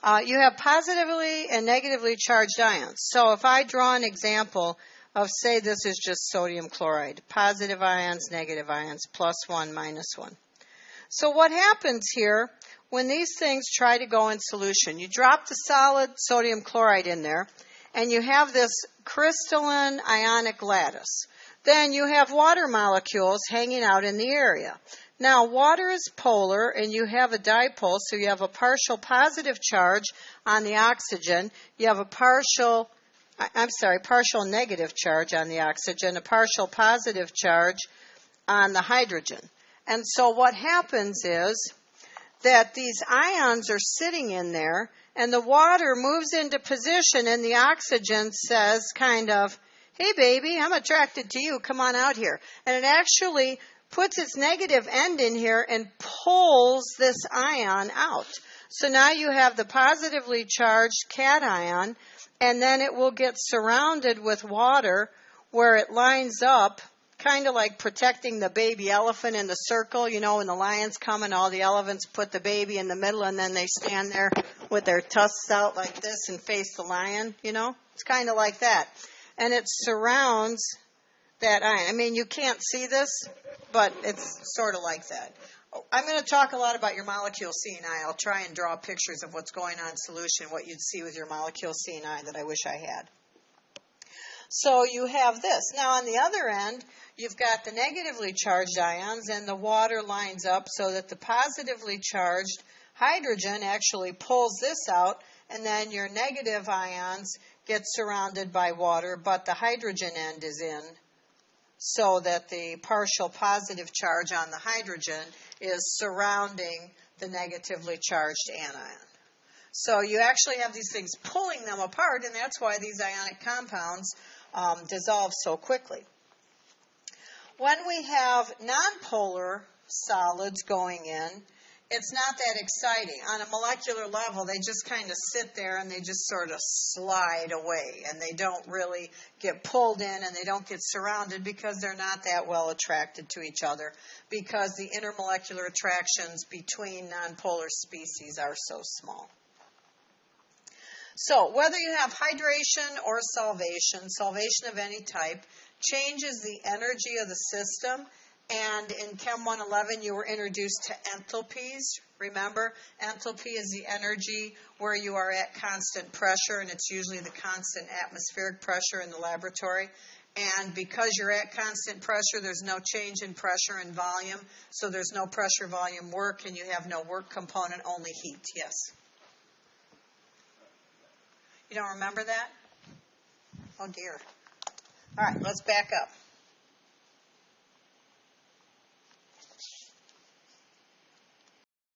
You have positively and negatively charged ions. So if I draw an example of, say, this is just sodium chloride, positive ions, negative ions, +1, -1. So what happens here when these things try to go in solution? You drop the solid sodium chloride in there, and you have this crystalline ionic lattice. Then you have water molecules hanging out in the area. Now, water is polar, and you have a dipole, so you have a partial positive charge on the oxygen. You have a partial negative charge on the oxygen, a partial positive charge on the hydrogen. And so what happens is that these ions are sitting in there, and the water moves into position, and the oxygen says kind of, hey, baby, I'm attracted to you. Come on out here. And it actually puts its negative end in here and pulls this ion out. So now you have the positively charged cation, and then it will get surrounded with water where it lines up, kind of like protecting the baby elephant in the circle. You know, when the lions come and all the elephants put the baby in the middle, and then they stand there with their tusks out like this and face the lion, you know? It's kind of like that. And it surrounds that ion. I mean, you can't see this, but it's sort of like that. I'm going to talk a lot about your molecule C&I. I'll try and draw pictures of what's going on in solution, what you'd see with your molecule C&I that I wish I had. So you have this. Now on the other end, you've got the negatively charged ions, and the water lines up so that the positively charged hydrogen actually pulls this out, and then your negative ions get surrounded by water, but the hydrogen end is in, so that the partial positive charge on the hydrogen is surrounding the negatively charged anion. So you actually have these things pulling them apart, and that's why these ionic compounds dissolve so quickly. When we have nonpolar solids going in, it's not that exciting. On a molecular level, they just kind of sit there and they just sort of slide away, and they don't really get pulled in, and they don't get surrounded because they're not that well attracted to each other, because the intermolecular attractions between nonpolar species are so small. So whether you have hydration or solvation of any type, changes the energy of the system. And in Chem 111, you were introduced to enthalpies. Remember, enthalpy is the energy where you are at constant pressure, and it's usually the constant atmospheric pressure in the laboratory. And because you're at constant pressure, there's no change in pressure and volume, so there's no pressure volume work, and you have no work component, only heat. Yes? You don't remember that? Oh, dear. All right, let's back up.